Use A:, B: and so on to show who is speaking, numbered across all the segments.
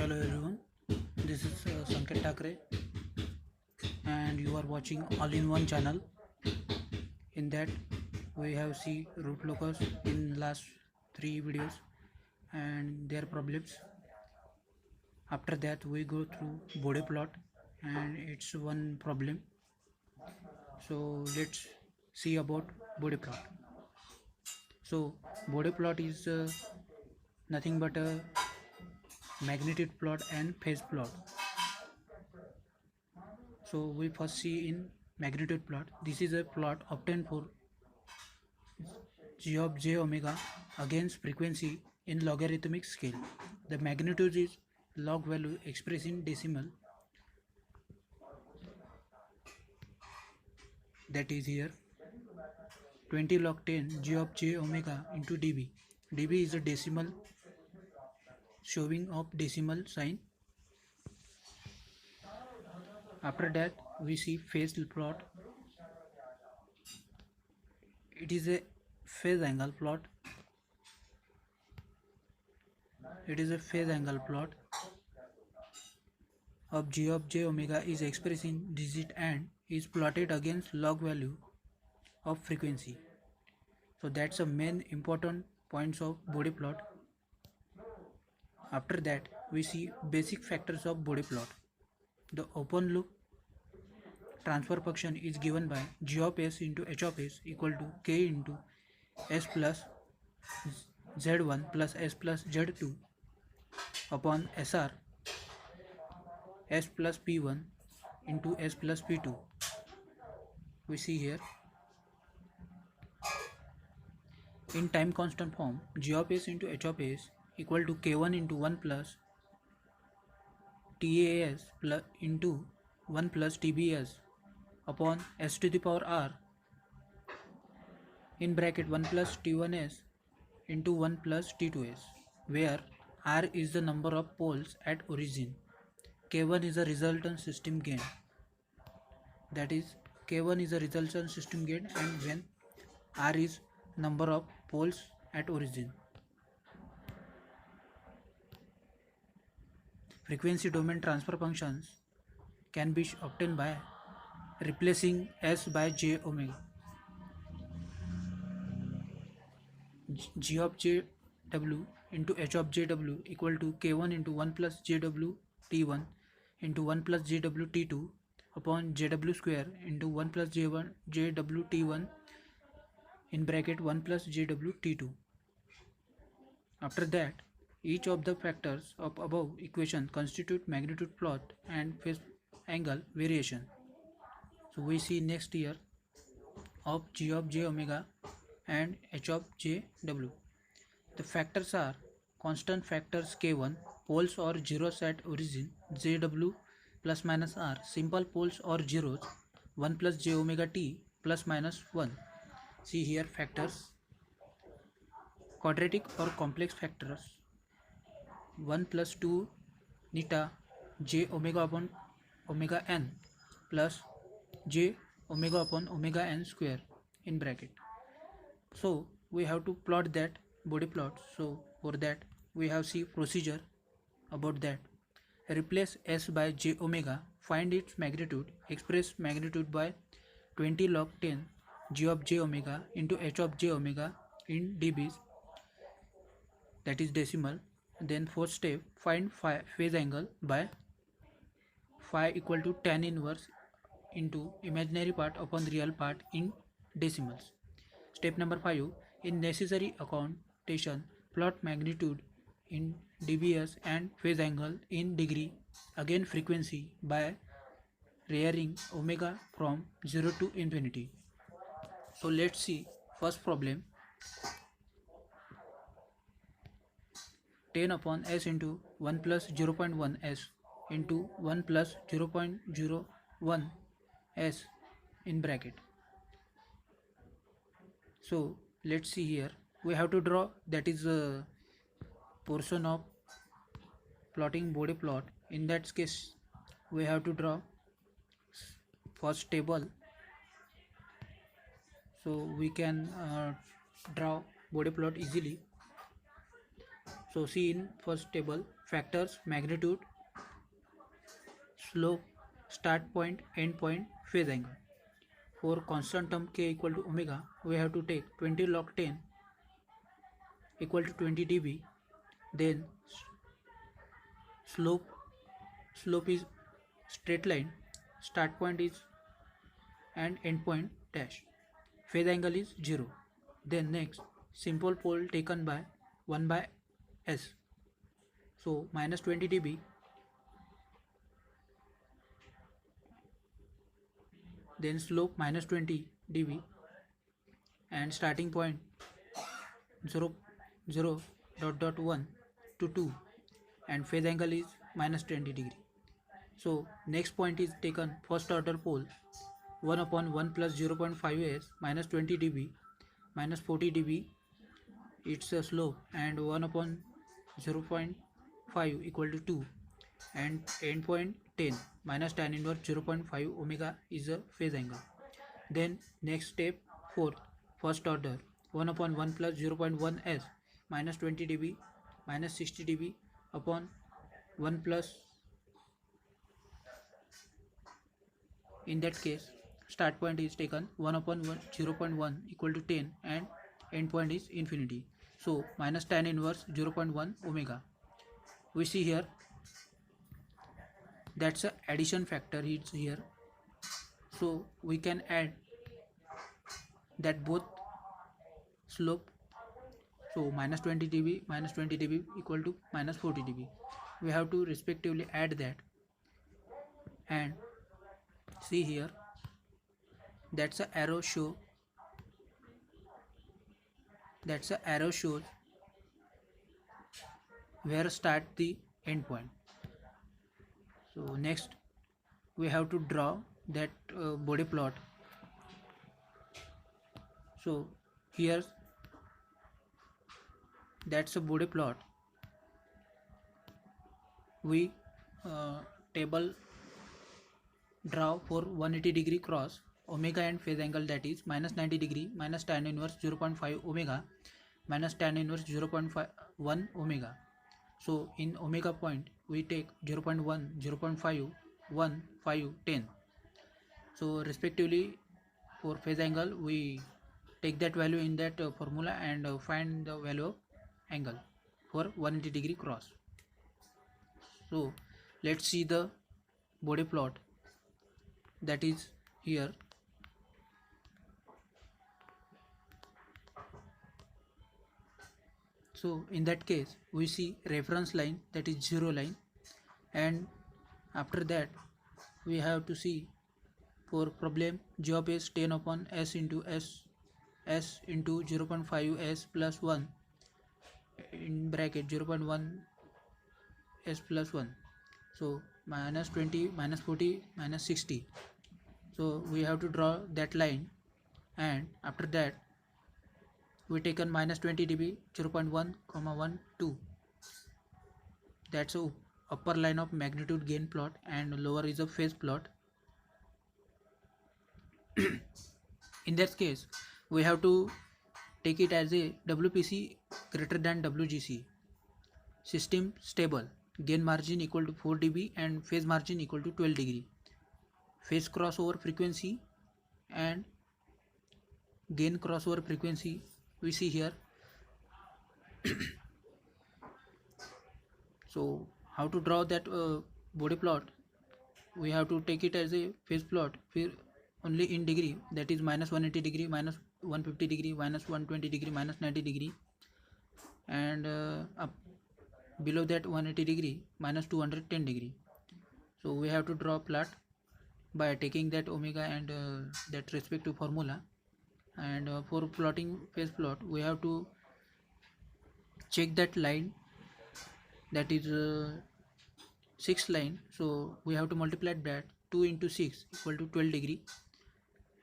A: Hello everyone, this is Sanket Thakre and you are watching all-in-one channel. In that we have see root locus in last 3 videos and their problems. After that we go through Bode plot and it's one problem. So let's see about Bode plot. So Bode plot is nothing but a magnitude plot and phase plot. So we first see in magnitude plot. This is a plot obtained for g of j omega against frequency in logarithmic scale. The magnitude is log value expressed in decimal, that is here 20 log 10 g of j omega into dB. dB is a decimal showing of decimal sign. After that we see phase plot. It is a phase angle plot. It is a phase angle plot of g of j omega is expressed in digit and is plotted against log value of frequency. So that's the main important points of Bode plot. After that we see basic factors of Bode plot. The open loop transfer function is given by g of s into h of s equal to k into s plus z1 plus s plus z2 upon sr s plus p1 into s plus p2. We see here in time constant form g of s into h of s equal to k1 into 1 plus tas plus into 1 plus tbs upon s to the power r in bracket 1 plus t1s into 1 plus t2s, where r is the number of poles at origin, k1 is a resultant system gain, that is k1 is a resultant system gain, and when r is number of poles at origin. Frequency domain transfer functions can be obtained by replacing s by j omega. G of jw into h of jw equal to k1 into 1 plus jw t1 into 1 plus jw t2 upon jw square into 1 plus j1 jw t1 in bracket 1 plus jw t2. After that, each of the factors of above equation constitute magnitude plot and phase angle variation. So we see next here of g of j omega and h of jw. The factors are constant factors k1, poles or zeros at origin, jw plus minus r, simple poles or zeros, 1 plus j omega t plus minus 1. See here factors, quadratic or complex factors, 1 plus 2 neta j omega upon omega n plus j omega upon omega n square in bracket. So we have to plot that Bode plot. So for that we have see procedure about that. Replace s by j omega, find its magnitude, express magnitude by 20 log 10 g of j omega into h of j omega in dBs, that is decimal. Then fourth step, find phase angle by phi equal to tan inverse into imaginary part upon real part in decimals. Step number 5, in necessary accountation, plot magnitude in dBs and phase angle in degree, again frequency by rearing omega from 0 to infinity. So let's see first problem. 10 upon s into 1 plus 0.1 s into 1 plus 0.01 s in bracket. So let's see here, we have to draw, that is a portion of plotting Bode plot. In that case we have to draw first table, so we can draw Bode plot easily. So see in first table factors, magnitude, slope, start point, end point, phase angle. For constant term k equal to omega, we have to take 20 log 10 equal to 20 dB. Then slope is straight line, start point is and end point dash. Phase angle is 0. Then next, simple pole taken by 1 by s. So minus 20 dB. Then slope minus 20 dB and starting point 0, 0 dot dot 1 to 2 and phase angle is minus 20 degree. So next point is taken first order pole 1 upon 1 plus 0.5 s minus 20 dB minus 40 dB, it's a slope, and 1 upon 0.5 equal to 2 and end point 10 minus tan inverse 0.5 omega is a phase angle. Then next step 4, first order 1 upon 1 plus 0.1 s minus 20 dB minus 60 dB upon 1 plus, in that case start point is taken 1 upon 0.1 equal to 10 and end point is infinity. So minus tan inverse 0.1 omega. We see here that's a addition factor is here. So we can add that both slope. So minus 20 dB equal to minus 40 dB. We have to respectively add that and see here that's a arrow shows where start the end point. So next we have to draw that body plot. So here that's a body plot. We table draw for 180 degree cross omega and phase angle, that is minus 90 degree minus tan inverse 0.5 omega minus tan inverse 0.1 omega. So in omega point we take 0.1, 0.5, 1, 5, 10. So respectively for phase angle we take that value in that formula and find the value of angle for 180 degree cross. So let's see the body plot, that is here. So in that case we see reference line, that is 0 line, and after that we have to see for problem g of s 10 upon s into 0.5 s plus 1 in bracket 0.1 s plus 1. So minus 20 minus 40 minus 60. So we have to draw that line, and after that we taken minus 20 dB 0.1 comma 1 2. That's a upper line of magnitude gain plot and lower is a phase plot. In that case we have to take it as a WPC greater than WGC. System stable, gain margin equal to 4 dB and phase margin equal to 12 degree. Phase crossover frequency and gain crossover frequency we see here. So how to draw that body plot? We have to take it as a phase plot only in degree, that is minus 180 degree minus 150 degree minus 120 degree minus 90 degree, and up below that 180 degree minus 210 degree. So we have to draw plot by taking that omega and that respective formula, and for plotting phase plot we have to check that line, that is 6 line. So we have to multiply that 2 into 6 equal to 12 degree,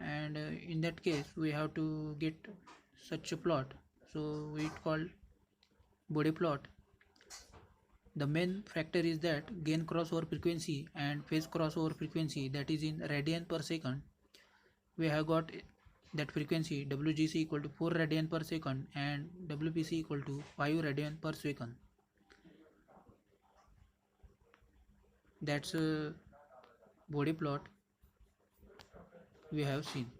A: and in that case we have to get such a plot. So we call body plot. The main factor is that gain crossover frequency and phase crossover frequency, that is in radian per second. We have got that frequency WGC equal to 4 radian per second and WPC equal to 5 radian per second. That's a body plot we have seen.